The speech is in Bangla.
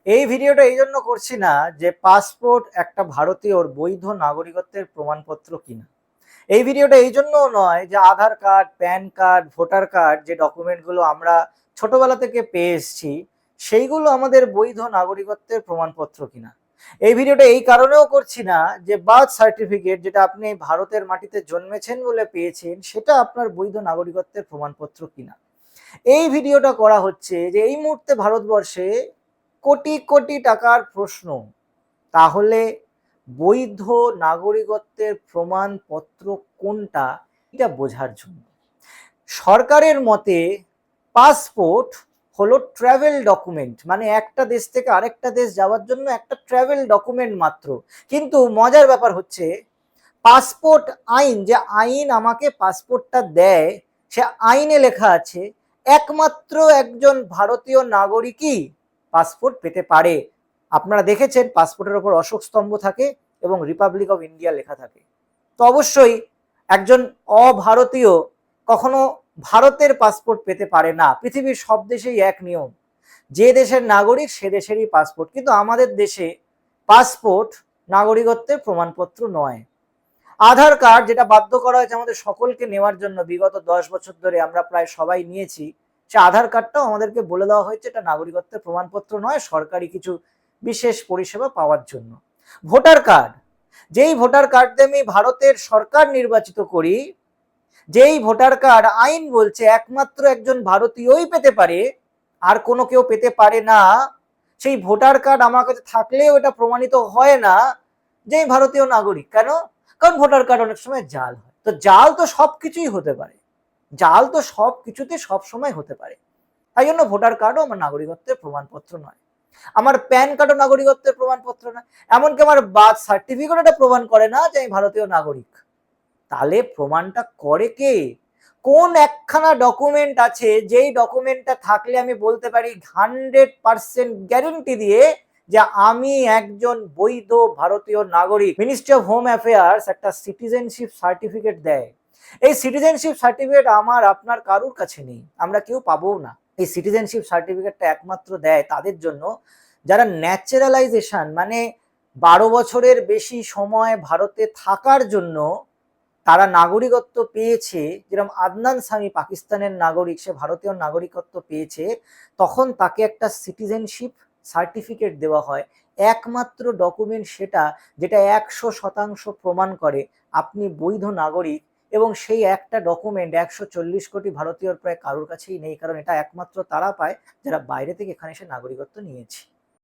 এই ভিডিওটা এই জন্য করছি না যে পাসপোর্ট একটা ভারতীয়র বৈধ নাগরিকত্বের প্রমাণপত্র কিনা। এই ভিডিওটা এই জন্যও নয় যে Aadhaar card, PAN card, voter card যে ডকুমেন্টগুলো আমরা ছোটবেলা থেকে পেয়ে এসেছি সেইগুলো আমাদের বৈধ নাগরিকত্বের প্রমাণপত্র কিনা। এই ভিডিওটা এই কারণেও করছি না যে বার্থ সার্টিফিকেট যেটা আপনি ভারতের মাটিতে জন্মেছেন বলে পেয়েছেন সেটা আপনার বৈধ নাগরিকত্বের প্রমাণপত্র কিনা। এই ভিডিওটা করা হচ্ছে যে এই মুহূর্তে ভারতবর্ষে কোটি কোটি টাকার প্রশ্ন, তাহলে বৈধ নাগরিকত্বের প্রমাণপত্র কোনটা এটা বোঝার জন্য। সরকারের মতে পাসপোর্ট হলো ট্রাভেল ডকুমেন্ট, মানে একটা দেশ থেকে আরেকটা দেশ যাওয়ার জন্য একটা ট্রাভেল ডকুমেন্ট মাত্র। কিন্তু মজার ব্যাপার হচ্ছে পাসপোর্ট আইন, যে আইন আমাকে পাসপোর্টটা দেয়, সে আইনে লেখা আছে একমাত্র একজন ভারতীয় নাগরিকই পাসপোর্ট পেতে পারে। আপনারা দেখেছেন পাসপোর্টের ওপর অশোক স্তম্ভ থাকে এবং রিপাবলিক অফ ইন্ডিয়া লেখা থাকে। তো অবশ্যই একজন অভারতীয় কখনো ভারতের পাসপোর্ট পেতে পারে না। পৃথিবীর সব দেশেই এক নিয়ম, যে দেশের নাগরিক সে দেশেরই পাসপোর্ট। কিন্তু আমাদের দেশে পাসপোর্ট নাগরিকত্বের প্রমাণপত্র নয়। আধার কার্ড যেটা বাধ্য করা হয়েছে আমাদের সকলকে নেওয়ার জন্য, বিগত 10 বছর ধরে আমরা প্রায় সবাই নিয়েছি, সে আধার কার্ডটাও আমাদেরকে বলে দেওয়া হয়েছে এটা নাগরিকত্বের প্রমাণপত্র নয়, সরকারি কিছু বিশেষ পরিষেবা পাওয়ার জন্য। ভোটার কার্ড, যেই ভোটার কার্ড দিয়ে আমি ভারতের সরকার নির্বাচিত করি, যেই ভোটার কার্ড আইন বলছে একমাত্র একজন ভারতীয়ই পেতে পারে, আর কোনো কেউ পেতে পারে না, সেই ভোটার কার্ড আমার কাছে থাকলেও এটা প্রমাণিত হয় না যে ভারতীয় নাগরিক। কেন? কারণ ভোটার কার্ড অনেক সময় জাল হয়। তো জাল তো সবকিছুই হতে পারে, জাল তো সব কিছুতে সব সময় হতে পারে। তাই জন্য ভোটার কার্ডও আমার নাগরিকত্বের প্রমাণপত্র নয়, আমার প্যান কার্ডও নাগরিকত্বের প্রমাণপত্র নয়, এমনকি আমার বার্থ সার্টিফিকেট এটা প্রমাণ করে না যে আমি ভারতীয় নাগরিক। তাহলে প্রমাণটা করে কে? কোন একখানা ডকুমেন্ট আছে যেই ডকুমেন্টটা থাকলে আমি বলতে পারি 100% গ্যারেন্টি দিয়ে যে আমি একজন বৈধ ভারতীয় নাগরিক। মিনিস্ট্রি অফ হোম অ্যাফেয়ার্স একটা সিটিজেনশিপ সার্টিফিকেট দেয়। এই সিটিজেনশিপ সার্টিফিকেট আমার আপনার কারুর কাছে নেই, আমরা কেউ পাবো না। এই সিটিজেনশিপ সার্টিফিকেটটা একমাত্র দেয় তাদের জন্য যারা ন্যাচারালাইজেশন, মানে 12 বছরের বেশি সময় ভারতে থাকার জন্য তারা নাগরিকত্ব পেয়েছে। যেরকম আদনান সামি পাকিস্তানের নাগরিক, সে ভারতীয় নাগরিকত্ব পেয়েছে, তখন তাকে একটা সিটিজেনশিপ সার্টিফিকেট দেওয়া হয়। একমাত্র ডকুমেন্ট সেটা যেটা 100% প্রমাণ করে আপনি বৈধ নাগরিক। এবং সেই একটা ডকুমেন্ট 140 কোটি ভারতীয়র প্রায় কারোর কাছেই নেই, কারণ এটা একমাত্র তারা পায় যারা বাইরে থেকে এখানে এসে নাগরিকত্ব নিয়েছে।